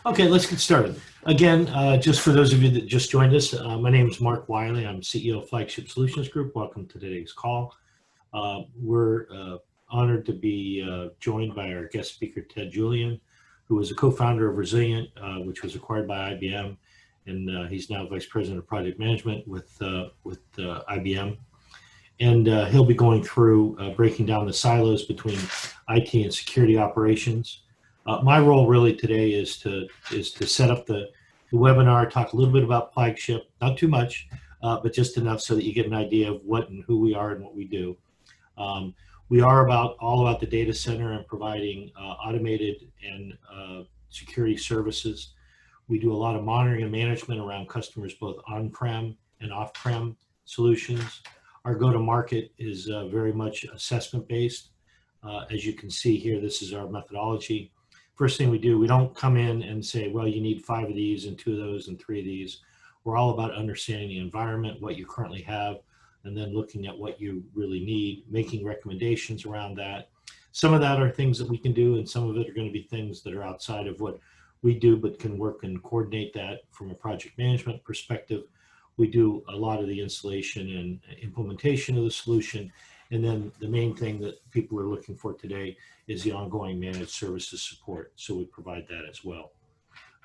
Okay, let's get started. Again, just for those of you that just joined us, my name is Mark Wyllie. I'm CEO of Flagship Solutions Group. Welcome to today's call. We're honored to be joined by our guest speaker, Ted Julian, who is a co-founder of Resilient, which was acquired by IBM, and he's now Vice President of Project Management with IBM. And he'll be going through breaking down the silos between IT and security operations. My role really today is to set up the webinar, talk a little bit about Flagship, not too much, but just enough so that you get an idea of what and who we are and what we do. We are all about the data center and providing automated and security services. We do a lot of monitoring and management around customers, both on-prem and off-prem solutions. Our go-to-market is very much assessment-based. As you can see here, this is our methodology. First thing we do, we don't come in and say, well, you need 5 of these and 2 of those and 3 of these. We're all about understanding the environment, what you currently have, and then looking at what you really need, making recommendations around that. Some of that are things that we can do, and some of it are going to be things that are outside of what we do, but can work and coordinate that from a project management perspective. We do a lot of the installation and implementation of the solution. And then the main thing that people are looking for today is the ongoing managed services support. So we provide that as well.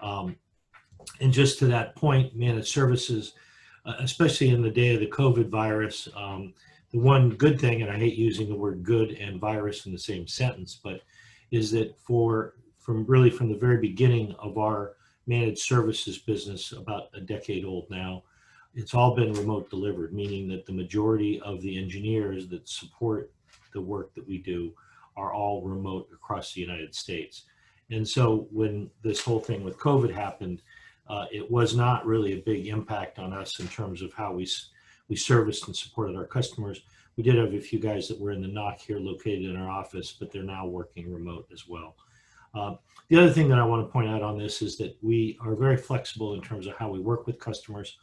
And just to that point, managed services, especially in the day of the COVID virus, the one good thing, and I hate using the word good and virus in the same sentence, but is that from the very beginning of our managed services business, about a decade old now, it's all been remote delivered, meaning that the majority of the engineers that support the work that we do are all remote across the United States. And so when this whole thing with COVID happened, it was not really a big impact on us in terms of how we serviced and supported our customers. We did have a few guys that were in the NOC here located in our office, but they're now working remote as well. The other thing that I want to point out on this is that we are very flexible in terms of how we work with customers.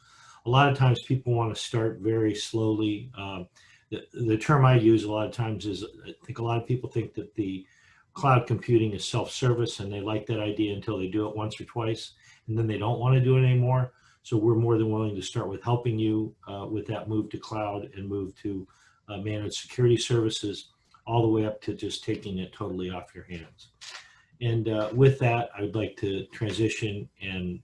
A lot of times people want to start very slowly. The term I use a lot of times is, I think a lot of people think that the cloud computing is self-service and they like that idea until they do it once or twice, and then they don't want to do it anymore. So we're more than willing to start with helping you with that move to cloud and move to managed security services, all the way up to just taking it totally off your hands. And with that, I would like to transition and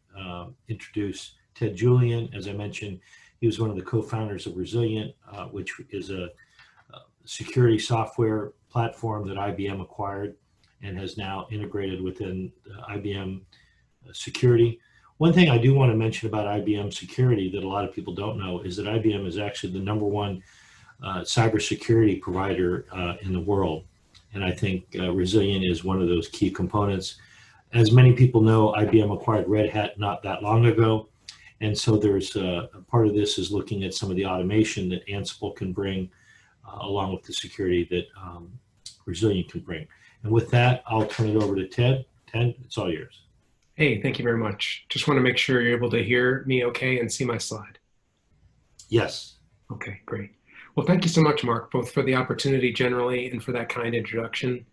introduce Ted Julian. As I mentioned, he was one of the co-founders of Resilient, which is a security software platform that IBM acquired and has now integrated within IBM Security. One thing I do want to mention about IBM Security that a lot of people don't know is that IBM is actually the #1 cybersecurity provider in the world. And I think Resilient is one of those key components. As many people know, IBM acquired Red Hat not that long ago. And so there's a part of this is looking at some of the automation that Ansible can bring along with the security that Resilient can bring. And with that, I'll turn it over to Ted. Ted, it's all yours. Hey, thank you very much. Just want to make sure you're able to hear me okay and see my slide. Yes. Okay, great. Well, thank you so much, Mark, both for the opportunity generally and for that kind introduction.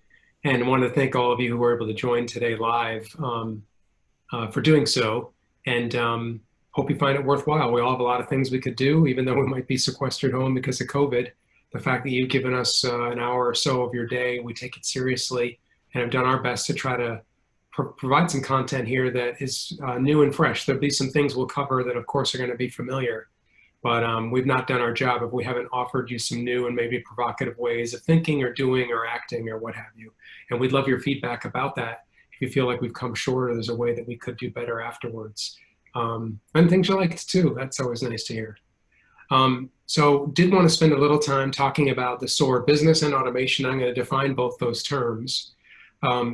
And I want to thank all of you who were able to join today live for doing so. And hope you find it worthwhile. We all have a lot of things we could do, even though we might be sequestered home because of COVID. The fact that you've given us an hour or so of your day, we take it seriously and have done our best to try to provide some content here that is new and fresh. There'll be some things we'll cover that, of course, are going to be familiar. But we've not done our job if we haven't offered you some new and maybe provocative ways of thinking or doing or acting or what have you. And we'd love your feedback about that. If you feel like we've come short or there's a way that we could do better afterwards. And things you liked too, that's always nice to hear. So did want to spend a little time talking about the SOAR business and automation. I'm going to define both those terms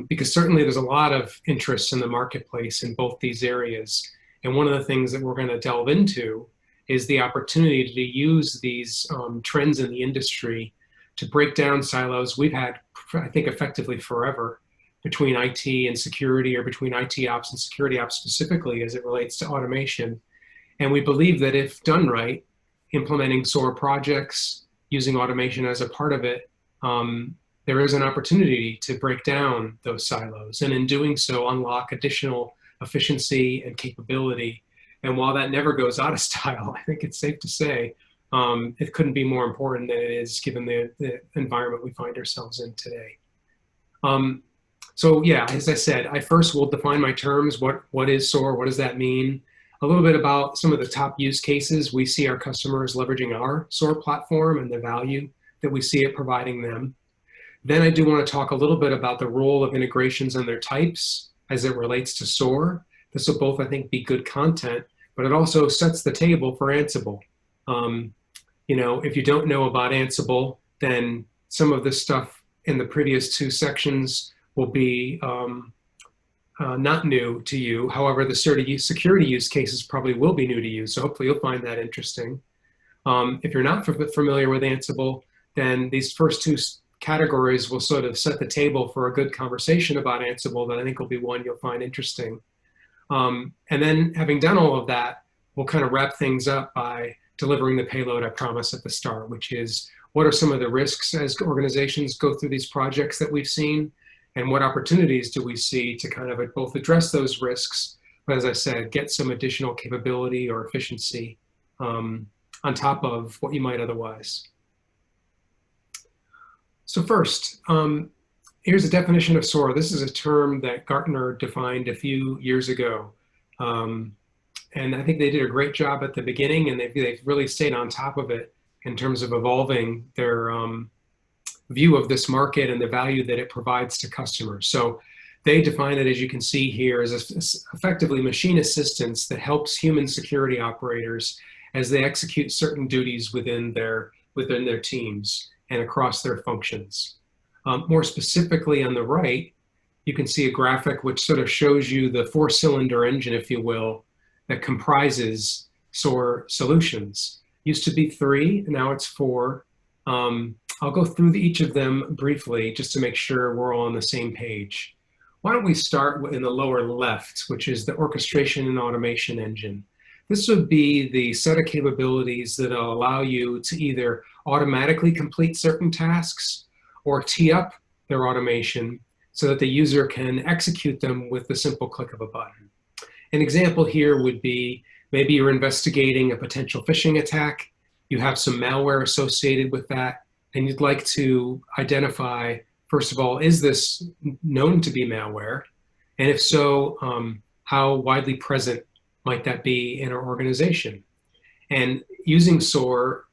because certainly there's a lot of interest in the marketplace in both these areas. And one of the things that we're going to delve into is the opportunity to use these trends in the industry to break down silos we've had, I think, effectively forever between IT and security, or between IT ops and security ops specifically as it relates to automation. And we believe that if done right, implementing SOAR projects, using automation as a part of it, there is an opportunity to break down those silos. And in doing so, unlock additional efficiency and capability. And while that never goes out of style, I think it's safe to say it couldn't be more important than it is given the environment we find ourselves in today. So yeah, as I said, I first will define my terms. What is SOAR? What does that mean? A little bit about some of the top use cases we see our customers leveraging our SOAR platform and the value that we see it providing them. Then I do want to talk a little bit about the role of integrations and their types as it relates to SOAR. This will both, I think, be good content, but it also sets the table for Ansible. You know, if you don't know about Ansible, then some of this stuff in the previous two sections will be not new to you. However, the security use cases probably will be new to you. So hopefully you'll find that interesting. If you're not familiar with Ansible, then these first two categories will sort of set the table for a good conversation about Ansible that I think will be one you'll find interesting. And then having done all of that, we'll kind of wrap things up by delivering the payload I promised at the start, which is what are some of the risks as organizations go through these projects that we've seen, and what opportunities do we see to kind of both address those risks, but as I said, get some additional capability or efficiency on top of what you might otherwise. So first, here's a definition of SOAR. This is a term that Gartner defined a few years ago. And I think they did a great job at the beginning, and they've really stayed on top of it in terms of evolving their view of this market and the value that it provides to customers. So they define it, as you can see here, as effectively machine assistance that helps human security operators as they execute certain duties within their teams and across their functions. More specifically on the right, you can see a graphic which sort of shows you the four-cylinder engine, if you will, that comprises SOAR solutions. Used to be 3, now it's 4. I'll go through each of them briefly just to make sure we're all on the same page. Why don't we start in the lower left, which is the Orchestration and Automation engine. This would be the set of capabilities that will allow you to either automatically complete certain tasks or tee up their automation so that the user can execute them with the simple click of a button. An example here would be maybe you're investigating a potential phishing attack, you have some malware associated with that, and you'd like to identify, first of all, is this known to be malware? And if so, how widely present might that be in our organization? And using SOAR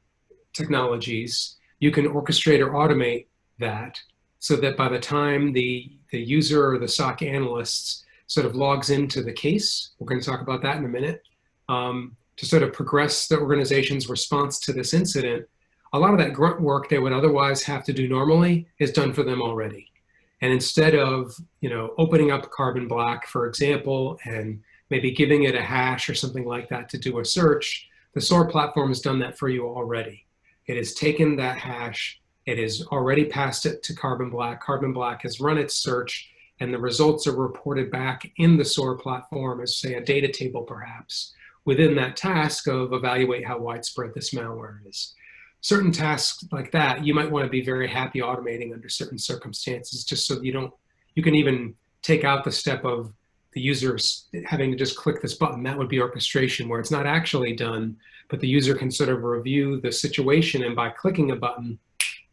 technologies, you can orchestrate or automate that so that by the time the user or the SOC analysts sort of logs into the case, we're going to talk about that in a minute, to sort of progress the organization's response to this incident, a lot of that grunt work they would otherwise have to do normally is done for them already. And instead of, you know, opening up Carbon Black, for example, and maybe giving it a hash or something like that to do a search, the SOAR platform has done that for you already. It has taken that hash, it has already passed it to Carbon Black. Carbon Black has run its search, and the results are reported back in the SOAR platform as, say, a data table perhaps, within that task of evaluate how widespread this malware is. Certain tasks like that, you might want to be very happy automating under certain circumstances, just so you can even take out the step of the users having to just click this button. That would be orchestration, where it's not actually done, but the user can sort of review the situation, and by clicking a button,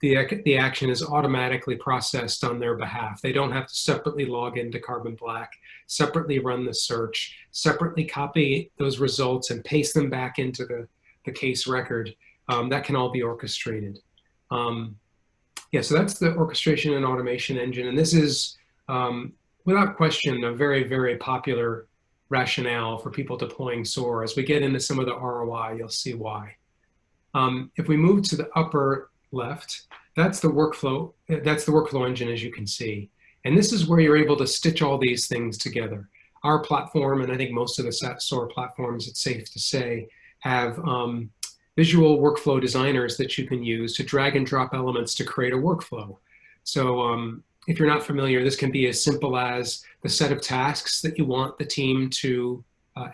the action is automatically processed on their behalf. They don't have to separately log into Carbon Black, separately run the search, separately copy those results and paste them back into the case record. That can all be orchestrated. Yeah, so that's the Orchestration and Automation engine. And this is, without question, a very, very popular rationale for people deploying SOAR. As we get into some of the ROI, you'll see why. If we move to the upper left, that's the workflow engine, as you can see. And this is where you're able to stitch all these things together. Our platform, and I think most of the SOAR platforms, it's safe to say, have visual workflow designers that you can use to drag and drop elements to create a workflow. So if you're not familiar, this can be as simple as the set of tasks that you want the team to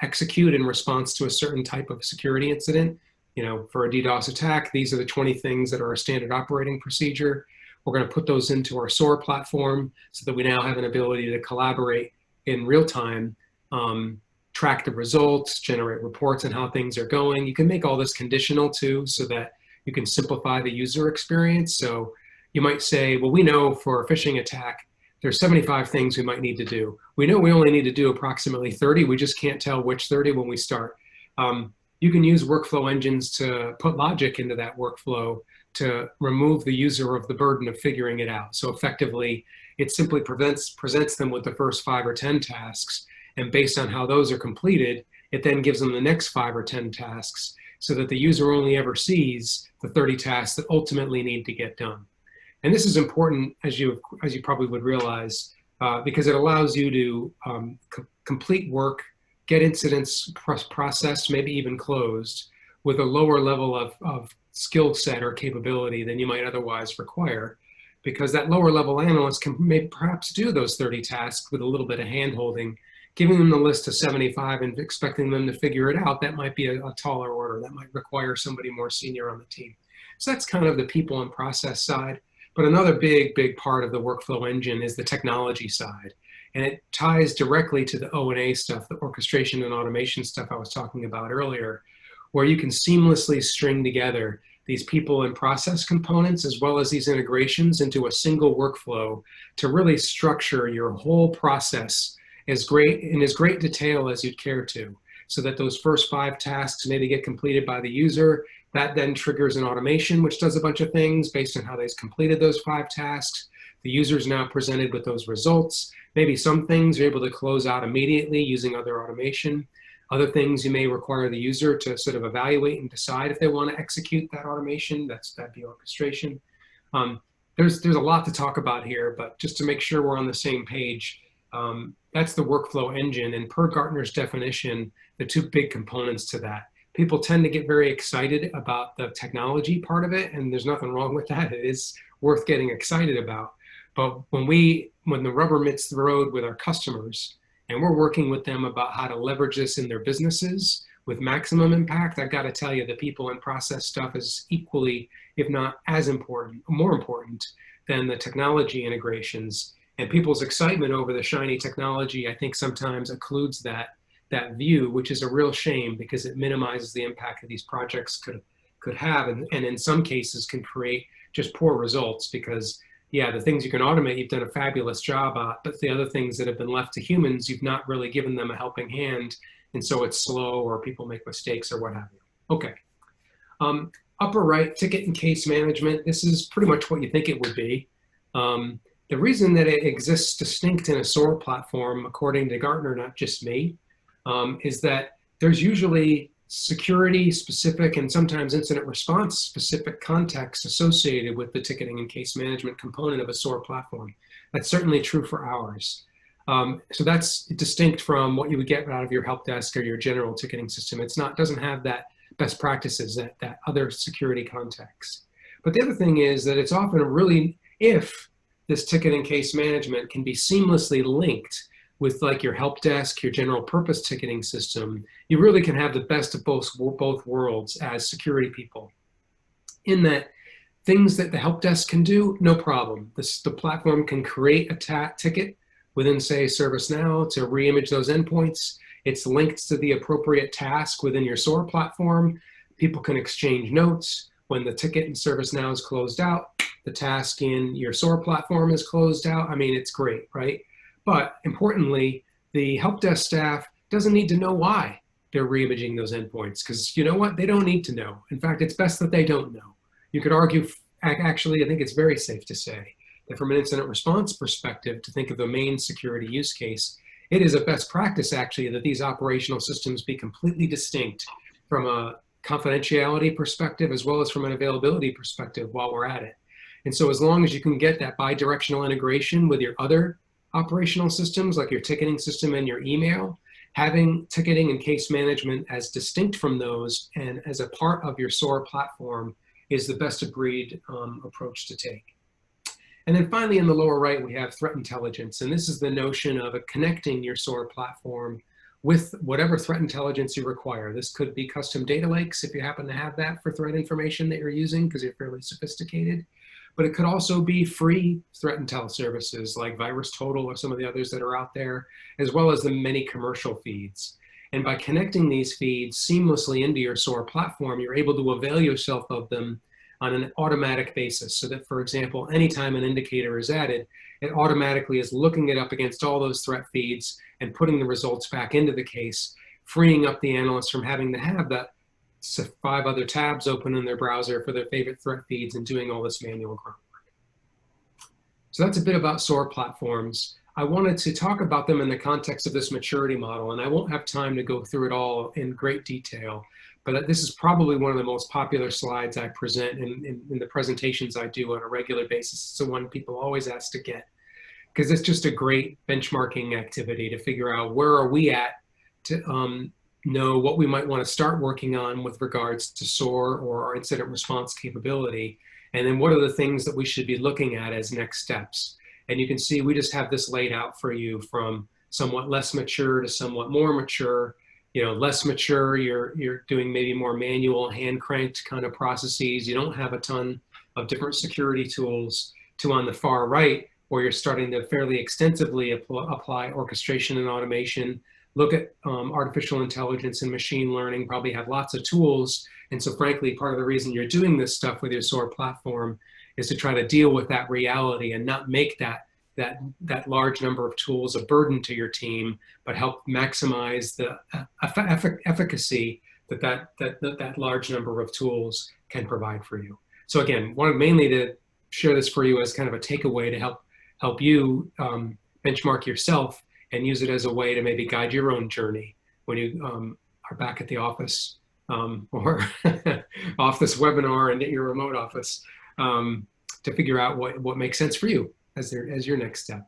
execute in response to a certain type of security incident. You know, for a DDoS attack, these are the 20 things that are a standard operating procedure. We're going to put those into our SOAR platform so that we now have an ability to collaborate in real time track the results, generate reports on how things are going. You can make all this conditional too, so that you can simplify the user experience. So you might say, well, we know for a phishing attack, there's 75 things we might need to do. We know we only need to do approximately 30. We just can't tell which 30 when we start. You can use workflow engines to put logic into that workflow to remove the user of the burden of figuring it out. So effectively, it simply presents them with the first 5 or 10 tasks. And based on how those are completed, it then gives them the next 5 or 10 tasks so that the user only ever sees the 30 tasks that ultimately need to get done. And this is important, as you probably would realize, because it allows you to complete work, get incidents processed, maybe even closed, with a lower level of skill set or capability than you might otherwise require, because that lower level analyst can perhaps do those 30 tasks with a little bit of hand-holding. Giving them the list of 75 and expecting them to figure it out, that might be a taller order. That might require somebody more senior on the team. So that's kind of the people and process side. But another big part of the workflow engine is the technology side. And it ties directly to the O&A stuff, the orchestration and automation stuff I was talking about earlier, where you can seamlessly string together these people and process components as well as these integrations into a single workflow to really structure your whole process in as great detail as you'd care to, so that those first 5 tasks maybe get completed by the user. That then triggers an automation, which does a bunch of things based on how they've completed those 5 tasks. The user is now presented with those results. Maybe some things you're able to close out immediately using other automation. Other things you may require the user to sort of evaluate and decide if they want to execute that automation. That'd be orchestration. There's a lot to talk about here, but just to make sure we're on the same page, that's the workflow engine. And per Gartner's definition, the 2 big components to that. People tend to get very excited about the technology part of it, and there's nothing wrong with that. It is worth getting excited about. But when the rubber meets the road with our customers, and we're working with them about how to leverage this in their businesses with maximum impact, I've got to tell you the people and process stuff is equally, if not as important, more important than the technology integrations. And people's excitement over the shiny technology, I think sometimes occludes that view, which is a real shame because it minimizes the impact that these projects could have, and in some cases can create just poor results because, yeah, the things you can automate, you've done a fabulous job at, but the other things that have been left to humans, you've not really given them a helping hand, and so it's slow or people make mistakes or what have you. Okay. Upper right, ticket and case management. This is pretty much what you think it would be. The reason that it exists distinct in a SOAR platform, according to Gartner, not just me, is that there's usually security specific and sometimes incident response specific context associated with the ticketing and case management component of a SOAR platform. That's certainly true for ours. So that's distinct from what you would get out of your help desk or your general ticketing system. Doesn't have that best practices, that other security context. But the other thing is that it's often really, if this ticket and case management can be seamlessly linked with like your help desk, your general purpose ticketing system, you really can have the best of both worlds as security people. In that, things that the help desk can do, no problem. The platform can create a ticket within, say, ServiceNow to reimage those endpoints. It's linked to the appropriate task within your SOAR platform. People can exchange notes. When the ticket in ServiceNow is closed out, the task in your SOAR platform is closed out. I mean, it's great, right? But importantly, the help desk staff doesn't need to know why they're reimaging those endpoints, because you know what? They don't need to know. In fact, it's best that they don't know. You could argue, actually, I think it's very safe to say that from an incident response perspective, to think of the main security use case, it is a best practice, actually, that these operational systems be completely distinct from a confidentiality perspective as well as from an availability perspective while we're at it. And so as long as you can get that bi-directional integration with your other operational systems, like your ticketing system and your email, having ticketing and case management as distinct from those and as a part of your SOAR platform is the best of breed approach to take. And then finally, in the lower right, we have threat intelligence. And this is the notion of connecting your SOAR platform with whatever threat intelligence you require. This could be custom data lakes if you happen to have that for threat information that you're using because you're fairly sophisticated. but it could also be free threat intel services like VirusTotal or some of the others that are out there, as well as the many commercial feeds. And by connecting these feeds seamlessly into your SOAR platform, you're able to avail yourself of them on an automatic basis. So that, for example, anytime an indicator is added, it automatically is looking it up against all those threat feeds and putting the results back into the case, freeing up the analyst from having to have that 5 other tabs open in their browser for their favorite threat feeds and doing all this manual grunt work. So that's a bit about SOAR platforms. I wanted to talk about them in the context of this maturity model, and I won't have time to go through it all in great detail, but this is probably one of the most popular slides I present in the presentations I do on a regular basis. It's the one people always ask to get, because it's just a great benchmarking activity to figure out where are we at to know what we might want to start working on with regards to SOAR or our incident response capability, and then what are the things that we should be looking at as next steps. And you can see we just have this laid out for you from somewhat less mature to somewhat more mature. You know, less mature, you're doing maybe more manual, hand-cranked kind of processes. You don't have a ton of different security tools, to on the far right, where you're starting to fairly extensively apply orchestration and automation, look at artificial intelligence and machine learning, probably have lots of tools. And so frankly, part of the reason you're doing this stuff with your SOAR platform is to try to deal with that reality and not make that large number of tools a burden to your team, but help maximize the efficacy that large number of tools can provide for you. So again, wanted mainly to share this for you as kind of a takeaway to help you benchmark yourself and use it as a way to maybe guide your own journey when you are back at the office or off this webinar and at your remote office, to figure out what makes sense for you as your next step.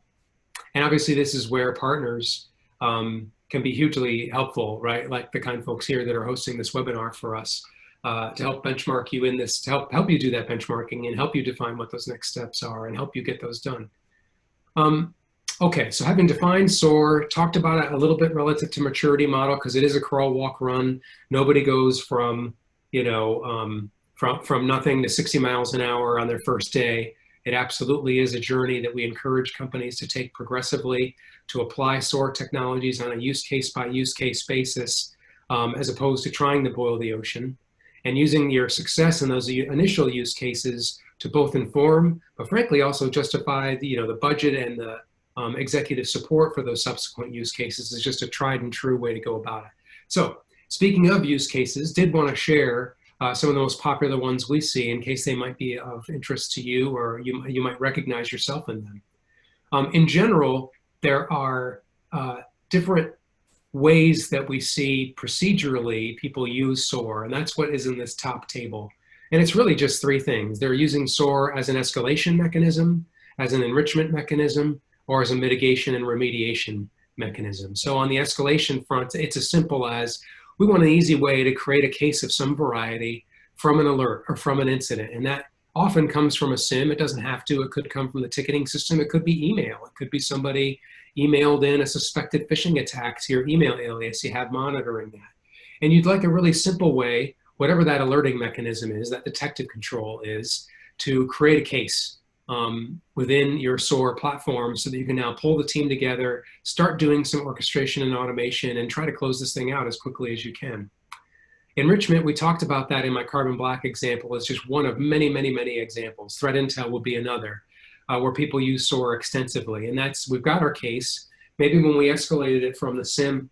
And obviously this is where partners can be hugely helpful, right? Like the kind of folks here that are hosting this webinar for us to help benchmark you in this, to help you do that benchmarking and help you define what those next steps are and help you get those done. Okay, so having defined SOAR, talked about it a little bit relative to maturity model, because it is a crawl, walk, run. Nobody goes from, you know, from nothing to 60 miles an hour on their first day. It absolutely is a journey that we encourage companies to take progressively, to apply SOAR technologies on a use case by use case basis, as opposed to trying to boil the ocean, and using your success in those initial use cases to both inform, but frankly also justify the, you know, the budget and the executive support for those subsequent use cases is just a tried and true way to go about it. So speaking of use cases, did want to share some of the most popular ones we see in case they might be of interest to you or you might recognize yourself in them. In general, there are different ways that we see procedurally people use SOAR, and that's what is in this top table. And it's really just 3 things. They're using SOAR as an escalation mechanism, as an enrichment mechanism, or as a mitigation and remediation mechanism. So on the escalation front, it's as simple as we want an easy way to create a case of some variety from an alert or from an incident. And that often comes from a SIM. It doesn't have to. It could come from the ticketing system. It could be email. It could be somebody emailed in a suspected phishing attack to your email alias. You have monitoring that. And you'd like a really simple way, whatever that alerting mechanism is, that detective control is, to create a case within your SOAR platform so that you can now pull the team together, start doing some orchestration and automation, and try to close this thing out as quickly as you can. Enrichment, we talked about that in my carbon black example. It's just one of many, many, many examples. Threat intel will be another, where people use SOAR extensively. And that's, we've got our case. Maybe when we escalated it from the SIM,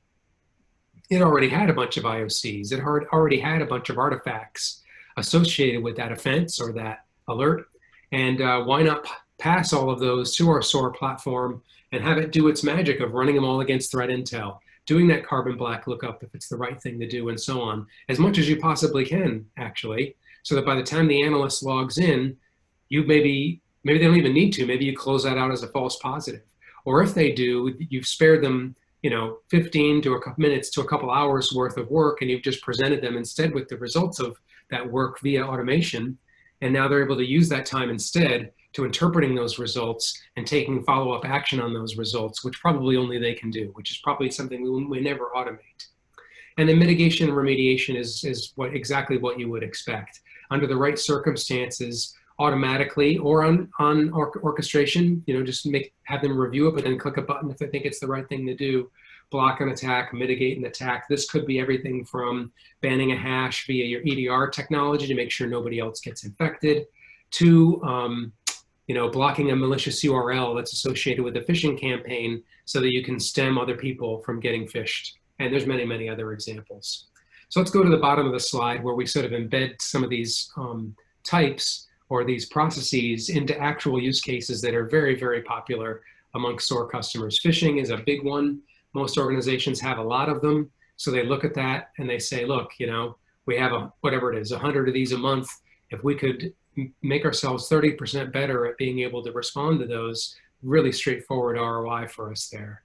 it already had a bunch of IOCs. It already had a bunch of artifacts associated with that offense or that alert. And why not pass all of those to our SOAR platform and have it do its magic of running them all against threat intel, doing that carbon black lookup if it's the right thing to do, and so on, as much as you possibly can, actually, so that by the time the analyst logs in, you maybe they don't even need to. Maybe you close that out as a false positive. Or if they do, you've spared them, you know, 15 to a couple minutes to a couple hours worth of work, and you've just presented them instead with the results of that work via automation. And now they're able to use that time instead to interpreting those results and taking follow-up action on those results, which probably only they can do, which is probably something we never automate. And then mitigation and remediation is exactly what you would expect. Under the right circumstances, automatically or on orchestration, just have them review it, but then click a button if they think it's the right thing to do. Block an attack, mitigate an attack. This could be everything from banning a hash via your EDR technology to make sure nobody else gets infected, to blocking a malicious URL that's associated with a phishing campaign so that you can stem other people from getting phished. And there's many, many other examples. So let's go to the bottom of the slide where we sort of embed some of these types or these processes into actual use cases that are very, very popular amongst SOAR customers. Phishing is a big one. Most organizations have a lot of them. So they look at that and they say, look, we have whatever it is, 100 of these a month. If we could make ourselves 30% better at being able to respond to those, really straightforward ROI for us there.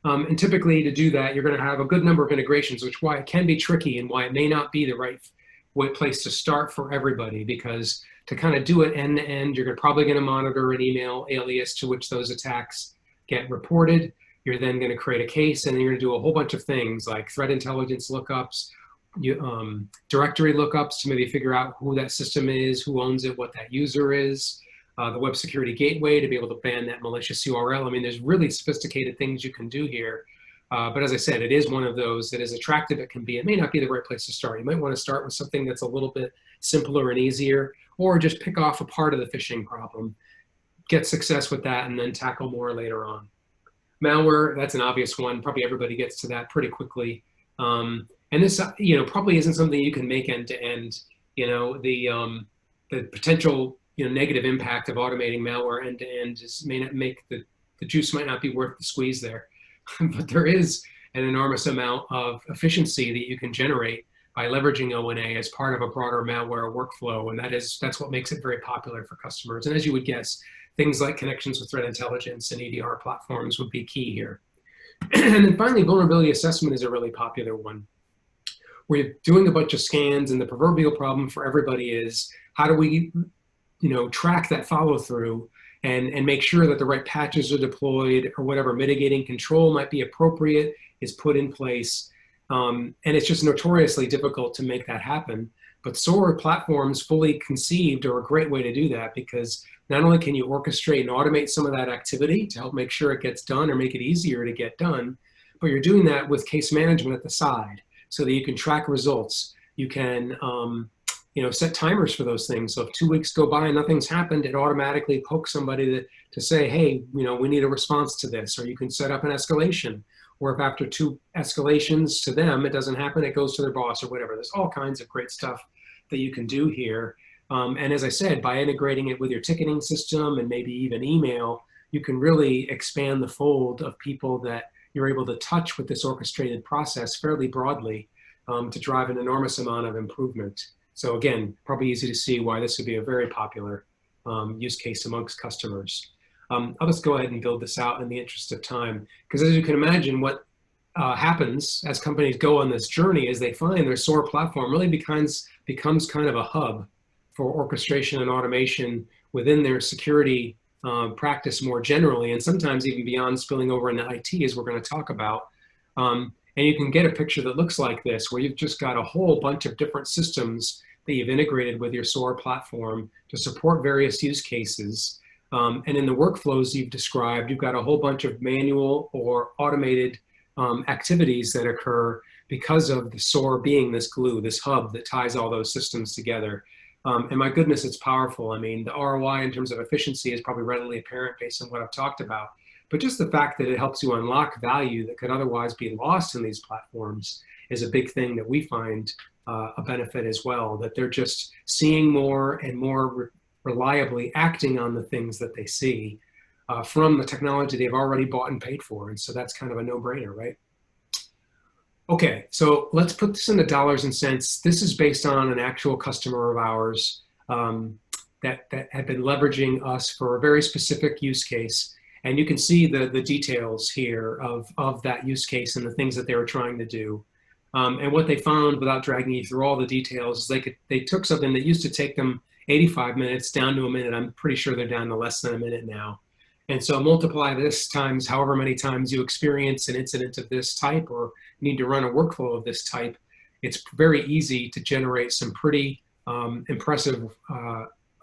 And typically to do that, you're going to have a good number of integrations, which is why it can be tricky and why it may not be the right place to start for everybody, because to kind of do it end to end, you're probably going to monitor an email alias to which those attacks get reported. You're then going to create a case, and then you're going to do a whole bunch of things like threat intelligence lookups, directory lookups to maybe figure out who that system is, who owns it, what that user is, the web security gateway to be able to ban that malicious URL. I mean, there's really sophisticated things you can do here. But as I said, it is one of those that, as attractive it can be, it may not be the right place to start. You might want to start with something that's a little bit simpler and easier, or just pick off a part of the phishing problem, get success with that, and then tackle more later on. Malware, that's an obvious one. Probably everybody gets to that pretty quickly. And this, probably isn't something you can make end to end. The potential, negative impact of automating malware end to end may not make the juice might not be worth the squeeze there. But there is an enormous amount of efficiency that you can generate by leveraging O&A as part of a broader malware workflow, and that's what makes it very popular for customers. And as you would guess, things like connections with threat intelligence and EDR platforms would be key here. And then finally, vulnerability assessment is a really popular one. We're doing a bunch of scans, and the proverbial problem for everybody is how do we, track that follow through and make sure that the right patches are deployed, or whatever mitigating control might be appropriate is put in place. And it's just notoriously difficult to make that happen. But SOAR platforms fully conceived are a great way to do that, because not only can you orchestrate and automate some of that activity to help make sure it gets done or make it easier to get done, but you're doing that with case management at the side so that you can track results. You can set timers for those things. So if 2 weeks go by and nothing's happened, it automatically pokes somebody to say, hey, we need a response to this. Or you can set up an escalation. Or if after 2 escalations to them, it doesn't happen, it goes to their boss or whatever. There's all kinds of great stuff that you can do here. And as I said, by integrating it with your ticketing system and maybe even email, you can really expand the fold of people that you're able to touch with this orchestrated process fairly broadly to drive an enormous amount of improvement. So again, probably easy to see why this would be a very popular use case amongst customers. I'll just go ahead and build this out in the interest of time, because as you can imagine, what happens as companies go on this journey is they find their SOAR platform really becomes kind of a hub for orchestration and automation within their security practice more generally, and sometimes even beyond spilling over into IT, as we're going to talk about. And you can get a picture that looks like this, where you've just got a whole bunch of different systems that you've integrated with your SOAR platform to support various use cases. And in the workflows you've described, you've got a whole bunch of manual or automated activities that occur because of the SOAR being this glue, this hub that ties all those systems together. And my goodness, it's powerful. I mean, the ROI in terms of efficiency is probably readily apparent based on what I've talked about. But just the fact that it helps you unlock value that could otherwise be lost in these platforms is a big thing that we find a benefit as well, that they're just seeing more and more reliably acting on the things that they see from the technology they've already bought and paid for. And so that's kind of a no-brainer, right? Okay, so let's put this into dollars and cents. This is based on an actual customer of ours that had been leveraging us for a very specific use case. And you can see the details here of that use case and the things that they were trying to do. And what they found, without dragging you through all the details, is they took something that used to take them 85 minutes down to a minute. I'm pretty sure they're down to less than a minute now. And so multiply this times however many times you experience an incident of this type or need to run a workflow of this type. It's very easy to generate some pretty impressive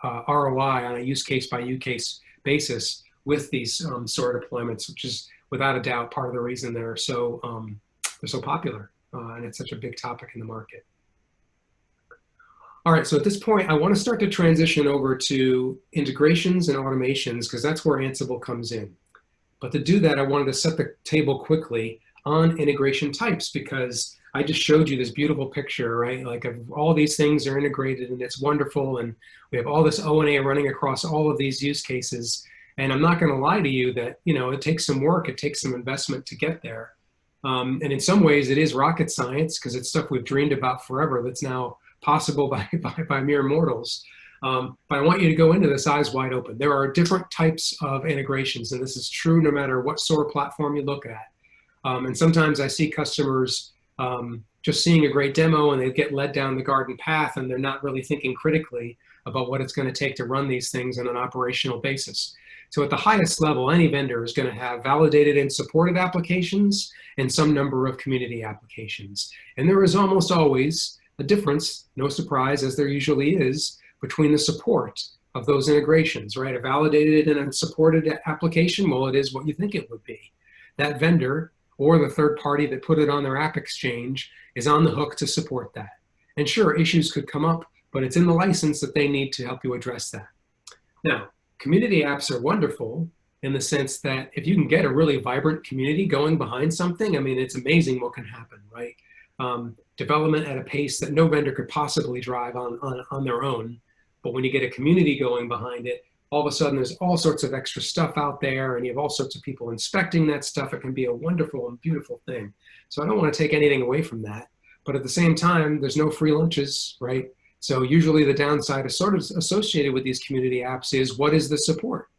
ROI on a use case by use case basis with these SOAR deployments, which is without a doubt part of the reason they're so popular and it's such a big topic in the market. All right, so at this point, I want to start to transition over to integrations and automations because that's where Ansible comes in. But to do that, I wanted to set the table quickly on integration types because I just showed you this beautiful picture, right? Like all these things are integrated and it's wonderful. And we have all this O&A running across all of these use cases. And I'm not going to lie to you that, you know, it takes some work, it takes some investment to get there. And in some ways it is rocket science because it's stuff we've dreamed about forever that's now possible by mere mortals. But I want you to go into this eyes wide open. There are different types of integrations, and this is true no matter what SOAR platform you look at. And sometimes I see customers just seeing a great demo and they get led down the garden path and they're not really thinking critically about what it's going to take to run these things on an operational basis. So at the highest level, any vendor is going to have validated and supported applications and some number of community applications. And there is almost always a difference, no surprise, as there usually is, between the support of those integrations, right? A validated and a supported application, well, it is what you think it would be. That vendor or the third party that put it on their app exchange is on the hook to support that. And sure, issues could come up, but it's in the license that they need to help you address that. Now, community apps are wonderful in the sense that if you can get a really vibrant community going behind something, I mean, it's amazing what can happen, right? Development at a pace that no vendor could possibly drive on their own. But when you get a community going behind it, all of a sudden there's all sorts of extra stuff out there and you have all sorts of people inspecting that stuff. It can be a wonderful and beautiful thing. So I don't want to take anything away from that. But at the same time, there's no free lunches, right? So usually the downside is sort of associated with these community apps is what is the support?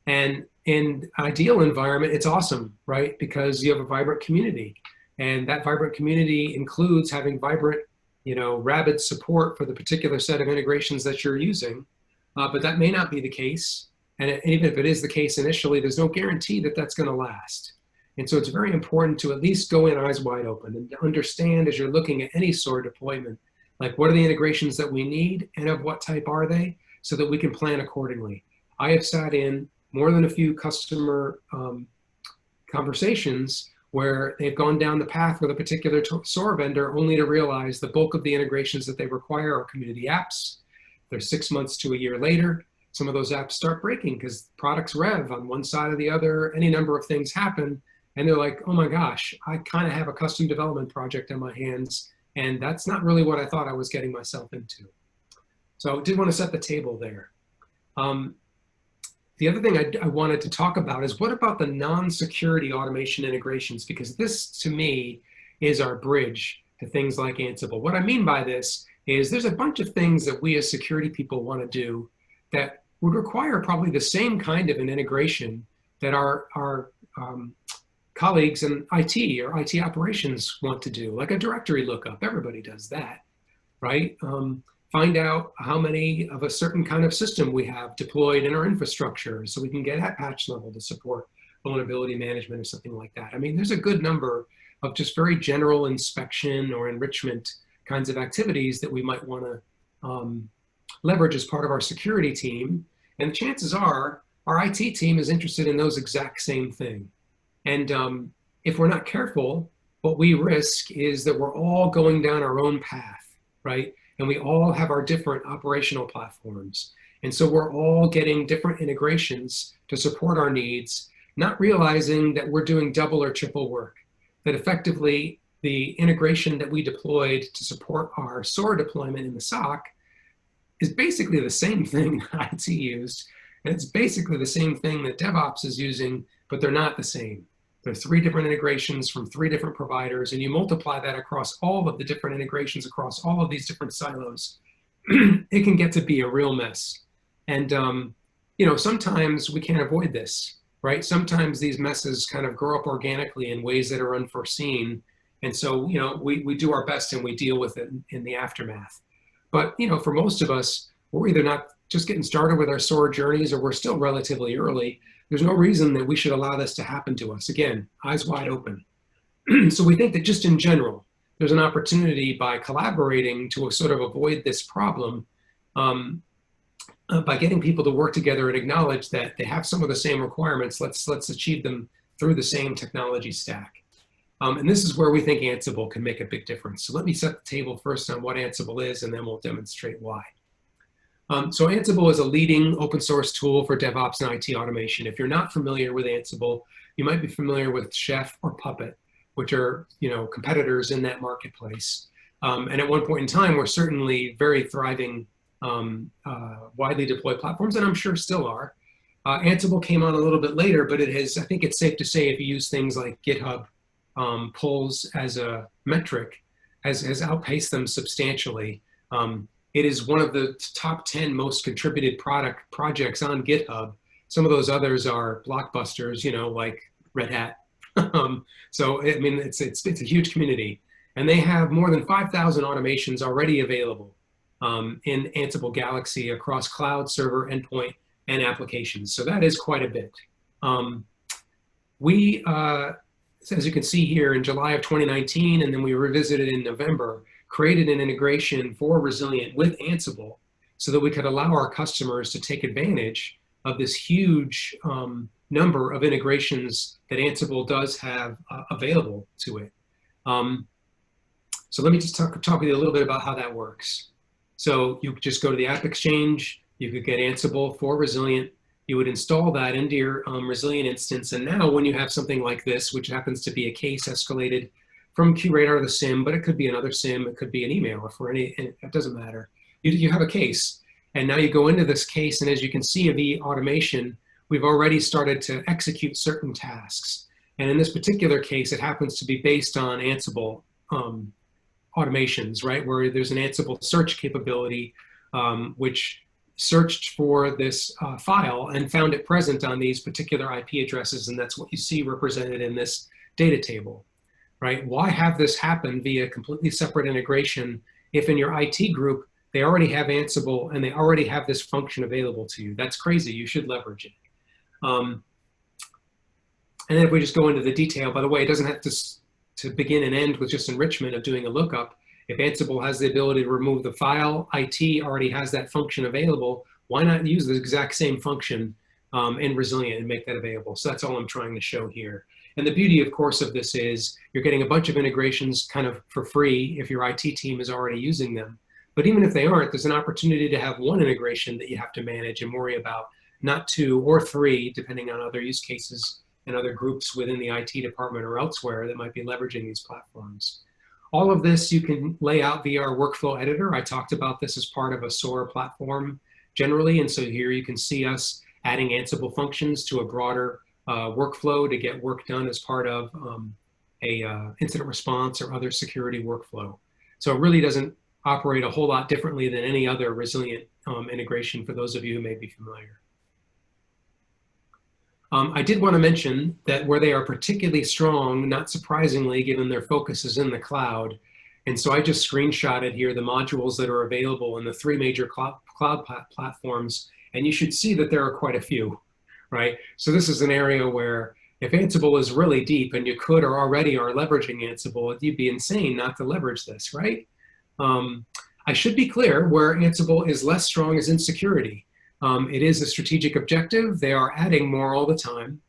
And in an ideal environment, it's awesome, right? Because you have a vibrant community. And that vibrant community includes having vibrant, you know, rabid support for the particular set of integrations that you're using. But that may not be the case. And even if it is the case initially, there's no guarantee that that's going to last. And so it's very important to at least go in eyes wide open and to understand as you're looking at any SOAR deployment, like what are the integrations that we need and of what type are they so that we can plan accordingly. I have sat in more than a few customer conversations where they've gone down the path with a particular SOAR vendor only to realize the bulk of the integrations that they require are community apps. They're 6 months to a year later. Some of those apps start breaking because products rev on one side or the other, any number of things happen. And they're like, oh my gosh, I kind of have a custom development project on my hands. And that's not really what I thought I was getting myself into. So I did want to set the table there. The other thing I wanted to talk about is what about the non-security automation integrations? Because this, to me, is our bridge to things like Ansible. What I mean by this is there's a bunch of things that we as security people want to do that would require probably the same kind of an integration that our colleagues in IT or IT operations want to do, like a directory lookup. Everybody does that, right? Find out how many of a certain kind of system we have deployed in our infrastructure so we can get at patch level to support vulnerability management or something like that. I mean, there's a good number of just very general inspection or enrichment kinds of activities that we might want to leverage as part of our security team. And the chances are our IT team is interested in those exact same thing. And if we're not careful, what we risk is that we're all going down our own path, right? And we all have our different operational platforms. And so we're all getting different integrations to support our needs, not realizing that we're doing double or triple work, that effectively the integration that we deployed to support our SOAR deployment in the SOC is basically the same thing that IT used. And it's basically the same thing that DevOps is using, but they're not the same. There are 3 different integrations from 3 different providers, and you multiply that across all of the different integrations across all of these different silos, it can get to be a real mess. And you know, sometimes we can't avoid this, right? Sometimes these messes kind of grow up organically in ways that are unforeseen. And so, you know, we do our best and we deal with it in the aftermath. But, you know, for most of us, we're either not just getting started with our SOAR journeys or we're still relatively early. There's no reason that we should allow this to happen to us. Again, eyes wide open. So we think that just in general, there's an opportunity by collaborating to sort of avoid this problem by getting people to work together and acknowledge that they have some of the same requirements. Let's achieve them through the same technology stack. And this is where we think Ansible can make a big difference. So let me set the table first on what Ansible is, and then we'll demonstrate why. So Ansible is a leading open source tool for DevOps and IT automation. If you're not familiar with Ansible, you might be familiar with Chef or Puppet, which are competitors in that marketplace. And at one point in time, were certainly very thriving, widely deployed platforms, and I'm sure still are. Ansible came on a little bit later, but it has, I think it's safe to say, if you use things like GitHub polls as a metric, has outpaced them substantially. It is one of the top 10 most contributed projects on GitHub. Some of those others are blockbusters, like Red Hat. So I mean, it's a huge community, and they have more than 5,000 automations already available in Ansible Galaxy across cloud, server, endpoint, and applications. So that is quite a bit. We, as you can see here, in July of 2019, and then we revisited in November, created an integration for Resilient with Ansible so that we could allow our customers to take advantage of this huge number of integrations that Ansible does have available to it. So let me just talk with you a little bit about how that works. So you could just go to the App Exchange, you could get Ansible for Resilient, you would install that into your Resilient instance, and now when you have something like this, which happens to be a case escalated from QRadar to the SIM, but it could be another SIM, it could be an email, or for any, it doesn't matter. You have a case, and now you go into this case, and as you can see of the automation, we've already started to execute certain tasks. And in this particular case, it happens to be based on Ansible automations, right? Where there's an Ansible search capability, which searched for this file and found it present on these particular IP addresses, and that's what you see represented in this data table. Right? Why have this happen via completely separate integration if in your IT group, they already have Ansible and they already have this function available to you? That's crazy. You should leverage it. And then if we just go into the detail, by the way, it doesn't have to begin and end with just enrichment of doing a lookup. If Ansible has the ability to remove the file, IT already has that function available. Why not use the exact same function in Resilient and make that available? So that's all I'm trying to show here. And the beauty, of course, of this is you're getting a bunch of integrations kind of for free if your IT team is already using them. But even if they aren't, there's an opportunity to have one integration that you have to manage and worry about, not two or three, depending on other use cases and other groups within the IT department or elsewhere that might be leveraging these platforms. All of this you can lay out via our workflow editor. I talked about this as part of a SOAR platform generally. And so here you can see us adding Ansible functions to a broader workflow to get work done as part of a incident response or other security workflow. So it really doesn't operate a whole lot differently than any other Resilient integration for those of you who may be familiar. I did want to mention that where they are particularly strong, not surprisingly, given their focus is in the cloud. And so I just screenshotted here the modules that are available in the three major cloud platforms. And you should see that there are quite a few, right? So this is an area where if Ansible is really deep and you could or already are leveraging Ansible, you'd be insane not to leverage this, right? I should be clear where Ansible is less strong is in security. It is a strategic objective. They are adding more all the time.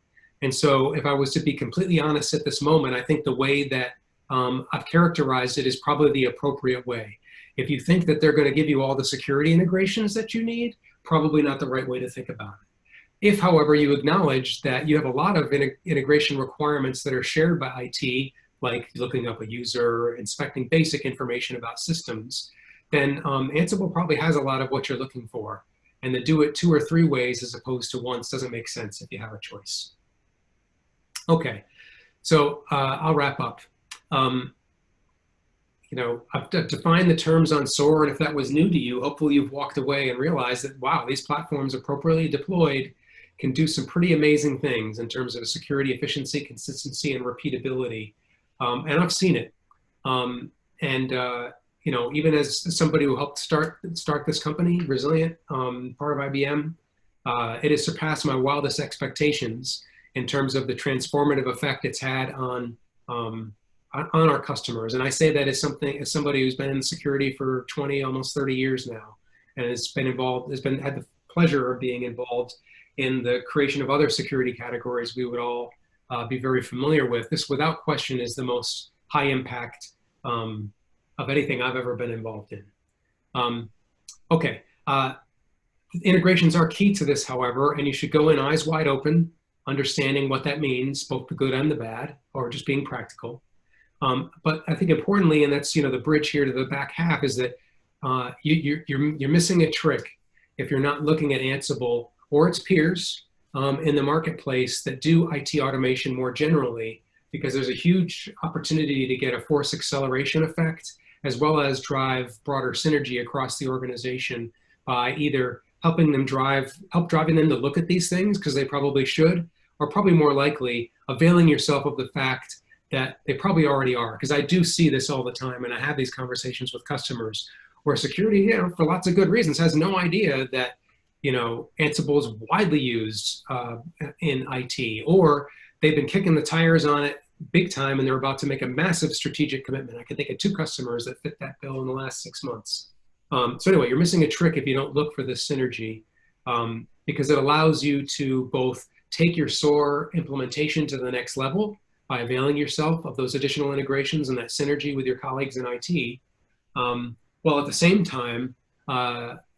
And so if I was to be completely honest at this moment, I think the way that I've characterized it is probably the appropriate way. If you think that they're going to give you all the security integrations that you need, probably not the right way to think about it. If, however, you acknowledge that you have a lot of integration requirements that are shared by IT, like looking up a user, inspecting basic information about systems, then Ansible probably has a lot of what you're looking for. And to do it 2 or 3 ways as opposed to once doesn't make sense if you have a choice. Okay, so I'll wrap up. I've defined the terms on SOAR, and if that was new to you, hopefully you've walked away and realized that, wow, these platforms appropriately deployed can do some pretty amazing things in terms of security, efficiency, consistency, and repeatability. And I've seen it. Even as somebody who helped start this company, Resilient, part of IBM, it has surpassed my wildest expectations in terms of the transformative effect it's had on our customers. And I say that as somebody who's been in security for 20, almost 30 years now. and has been involved, had the pleasure of being involved in the creation of other security categories we would all be very familiar with. This, without question, is the most high impact of anything I've ever been involved in. Okay, integrations are key to this, however, and you should go in eyes wide open, understanding what that means, both the good and the bad, or just being practical. But I think importantly, and that's the bridge here to the back half, is that you're missing a trick if you're not looking at Ansible or its peers in the marketplace that do IT automation more generally, because there's a huge opportunity to get a force acceleration effect, as well as drive broader synergy across the organization by either helping them driving them to look at these things, because they probably should, or probably more likely availing yourself of the fact that they probably already are. Because I do see this all the time, and I have these conversations with customers where security, for lots of good reasons, has no idea that Ansible is widely used in IT, or they've been kicking the tires on it big time and they're about to make a massive strategic commitment. I can think of 2 customers that fit that bill in the last 6 months. So anyway, you're missing a trick if you don't look for this synergy, because it allows you to both take your SOAR implementation to the next level by availing yourself of those additional integrations and that synergy with your colleagues in IT, while at the same time,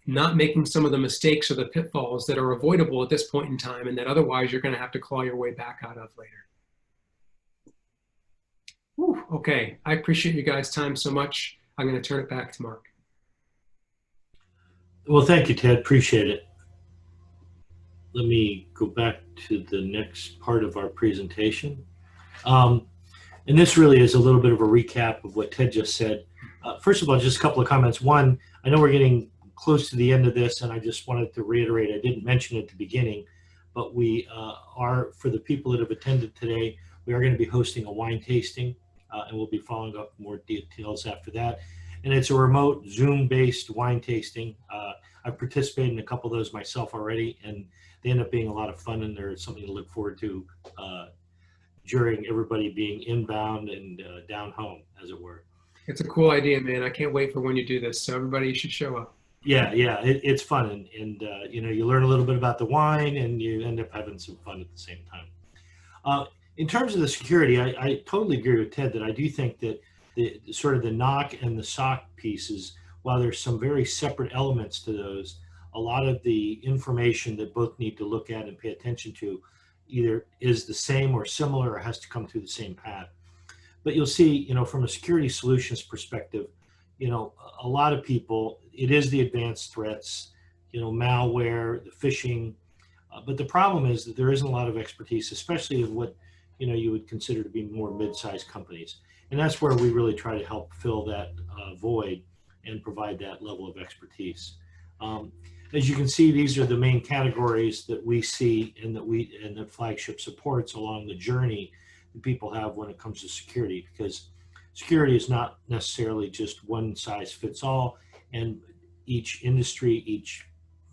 not making some of the mistakes or the pitfalls that are avoidable at this point in time and that otherwise you're going to have to claw your way back out of later. Whew, okay, I appreciate you guys' time so much. I'm going to turn it back to Mark. Well, thank you, Ted. Appreciate it. Let me go back to the next part of our presentation. And this really is a little bit of a recap of what Ted just said. First of all, just a couple of comments. One, I know we're getting close to the end of this, and I just wanted to reiterate, I didn't mention it at the beginning, but we are, for the people that have attended today, we are going to be hosting a wine tasting, and we'll be following up more details after that. And it's a remote Zoom-based wine tasting. I've participated in a couple of those myself already, and they end up being a lot of fun, and there's something to look forward to during everybody being inbound and down home, as it were. It's a cool idea, man. I can't wait for when you do this. So everybody should show up. Yeah, it's fun, and you learn a little bit about the wine, and you end up having some fun at the same time. In terms of the security, I totally agree with Ted that I do think that the sort of the NOC and the SOC pieces, while there's some very separate elements to those, a lot of the information that both need to look at and pay attention to either is the same or similar or has to come through the same path. But you'll see, from a security solutions perspective, a lot of people, it is the advanced threats, malware, the phishing, but the problem is that there isn't a lot of expertise, especially of what, you would consider to be more mid-sized companies. And that's where we really try to help fill that void and provide that level of expertise. As you can see, these are the main categories that we see and that Flagship supports along the journey that people have when it comes to security, because security is not necessarily just one size fits all, and each industry, each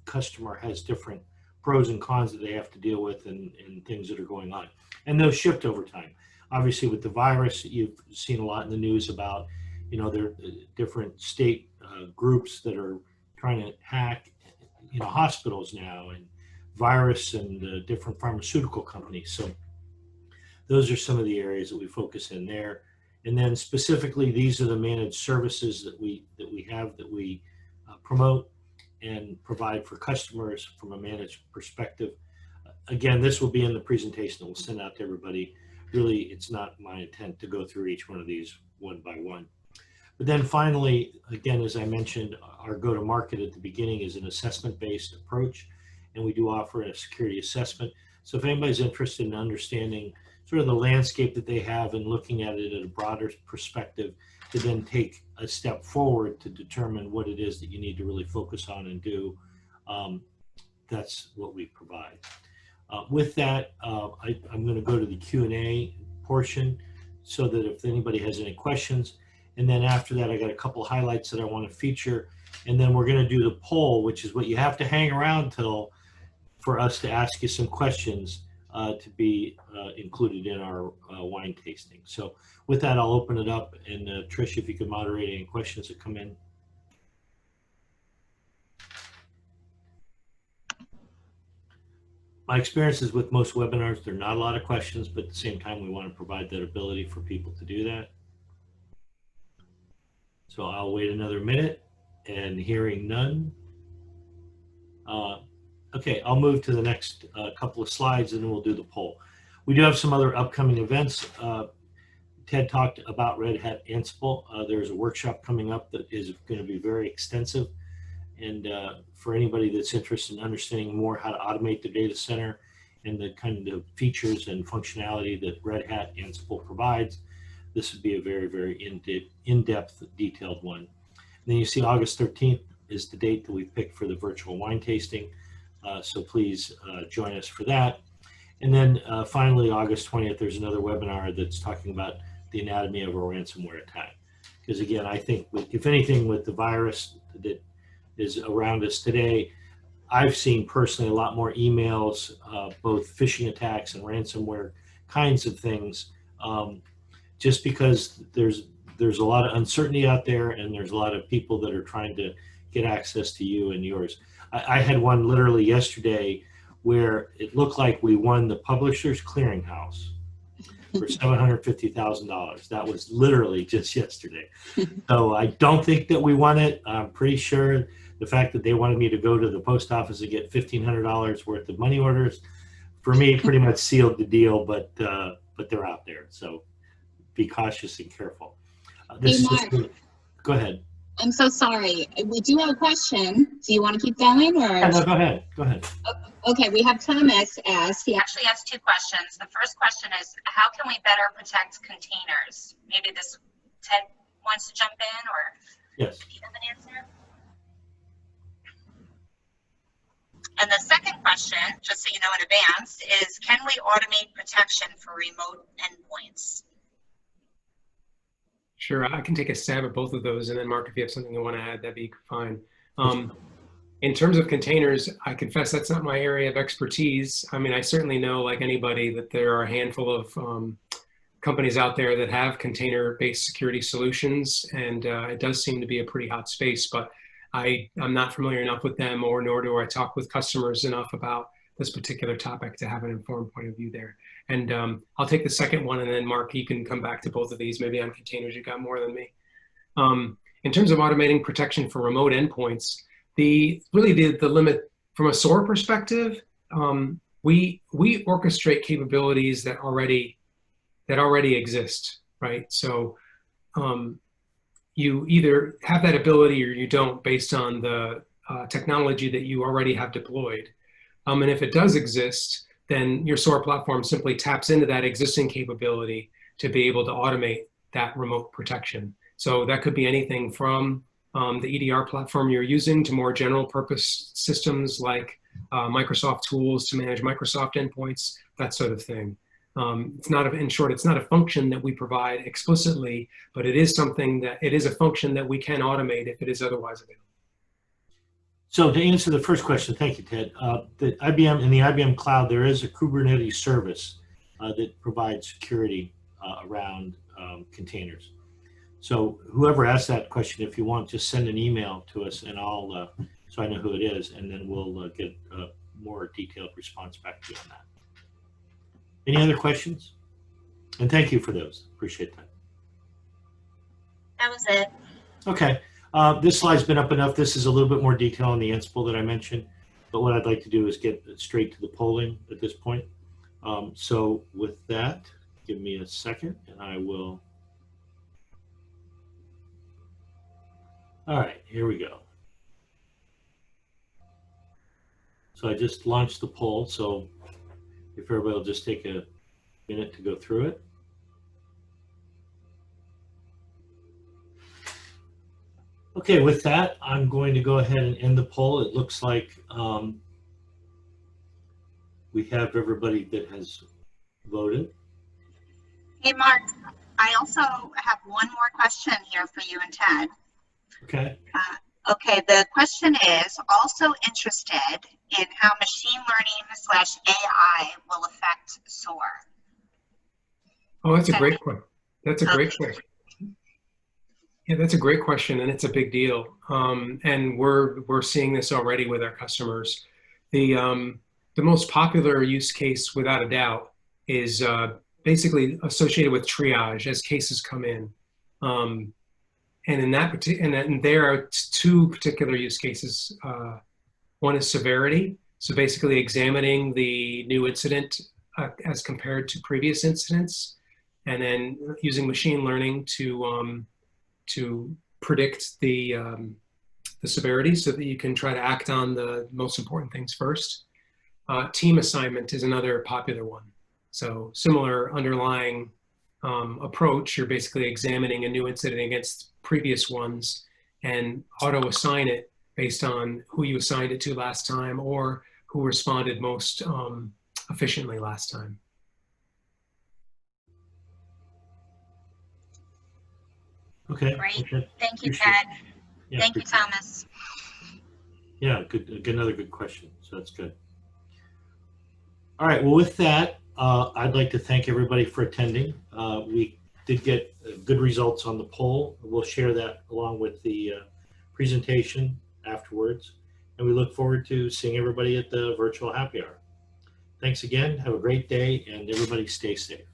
customer has different pros and cons that they have to deal with and things that are going on. And those shift over time. Obviously with the virus, you've seen a lot in the news about, there are different state groups that are trying to hack, hospitals now, and virus and different pharmaceutical companies. So those are some of the areas that we focus in there. And then specifically, these are the managed services that we promote and provide for customers from a managed perspective. Again, this will be in the presentation that we'll send out to everybody. Really, it's not my intent to go through each one of these one by one. But then finally, again, as I mentioned, our go-to-market at the beginning is an assessment-based approach, and we do offer a security assessment. So if anybody's interested in understanding sort of the landscape that they have and looking at it at a broader perspective, to then take a step forward to determine what it is that you need to really focus on and do, that's what we provide. With that, I'm going to go to the Q&A portion so that if anybody has any questions, and then after that, I got a couple highlights that I want to feature, and then we're going to do the poll, which is what you have to hang around till for us to ask you some questions to be included in our wine tasting. So with that, I'll open it up, and Trish, if you could moderate any questions that come in. My experiences with most webinars, there are not a lot of questions, but at the same time, we want to provide that ability for people to do that. So I'll wait another minute, and hearing none. Okay, I'll move to the next couple of slides, and then we'll do the poll. We do have some other upcoming events. Ted talked about Red Hat Ansible. There's a workshop coming up that is going to be very extensive. And for anybody that's interested in understanding more how to automate the data center and the kind of features and functionality that Red Hat Ansible provides, this would be a very, very in-depth, detailed one. And then you see August 13th is the date that we picked for the virtual wine tasting. So please join us for that. And then finally, August 20th, there's another webinar that's talking about the anatomy of a ransomware attack. Because again, I think if anything with the virus that is around us today, I've seen personally a lot more emails, both phishing attacks and ransomware kinds of things, just because there's a lot of uncertainty out there, and there's a lot of people that are trying to get access to you and yours. I had one literally yesterday where it looked like we won the Publishers Clearinghouse for $750,000. That was literally just yesterday. So I don't think that we won it. I'm pretty sure the fact that they wanted me to go to the post office and get $1,500 worth of money orders, for me, pretty much sealed the deal, but they're out there. So be cautious and careful. Hey, Mark. Go ahead. I'm so sorry. We do have a question. Do you want to keep going, or? Yeah, no, go ahead. Go ahead. Okay, we have Thomas asked. He actually has two questions. The first question is, how can we better protect containers? Maybe this Ted wants to jump in, or yes. do you have an answer? And the second question, just so you know in advance, is can we automate protection for remote endpoints? Sure, I can take a stab at both of those, and then Mark, if you have something you want to add, that'd be fine. In terms of containers, I confess that's not my area of expertise. I mean, I certainly know, like anybody, that there are a handful of companies out there that have container-based security solutions, and it does seem to be a pretty hot space, but I'm not familiar enough with them, nor do I talk with customers enough about this particular topic to have an informed point of view there. And I'll take the second one, and then Mark, you can come back to both of these. Maybe on containers, you got more than me. In terms of automating protection for remote endpoints, the limit from a SOAR perspective, we orchestrate capabilities that already exist, right? So you either have that ability or you don't, based on the technology that you already have deployed. And if it does exist, then your SOAR platform simply taps into that existing capability to be able to automate that remote protection. So that could be anything from the EDR platform you're using to more general purpose systems like Microsoft tools to manage Microsoft endpoints, that sort of thing. In short, it's not a function that we provide explicitly, but it is a function that we can automate if it is otherwise available. So to answer the first question, thank you, Ted. In the IBM Cloud, there is a Kubernetes service that provides security around containers. So whoever asked that question, if you want, just send an email to us, and so I know who it is, and then we'll get a more detailed response back to you on that. Any other questions? And thank you for those. Appreciate that. That was it. Okay. This slide's been up enough. This is a little bit more detail on the Ansible that I mentioned, but what I'd like to do is get straight to the polling at this point. So with that, give me a second and I will. All right, here we go. So I just launched the poll. So if everybody will just take a minute to go through it. Okay, with that, I'm going to go ahead and end the poll. It looks like we have everybody that has voted. Hey, Mark, I also have one more question here for you and Ted. Okay. Okay, the question is, also interested in how machine learning / AI will affect SOAR. Oh, that's a great question. That's a great question. Yeah, that's a great question, and it's a big deal. And we're seeing this already with our customers. the most popular use case, without a doubt, is basically associated with triage as cases come in. And in that and there are two particular use cases. One is severity, so basically examining the new incident as compared to previous incidents, and then using machine learning to predict the severity so that you can try to act on the most important things first. Team assignment is another popular one. So similar underlying approach, you're basically examining a new incident against previous ones and auto assign it based on who you assigned it to last time or who responded most efficiently last time. Okay. Great. Okay. Thank you, Appreciate Ted. Yeah, Thank you, appreciate it. Thomas. Yeah, good. Another good question. So that's good. All right. Well, with that, I'd like to thank everybody for attending. We did get good results on the poll. We'll share that along with the presentation afterwards. And we look forward to seeing everybody at the virtual happy hour. Thanks again. Have a great day, and everybody stay safe.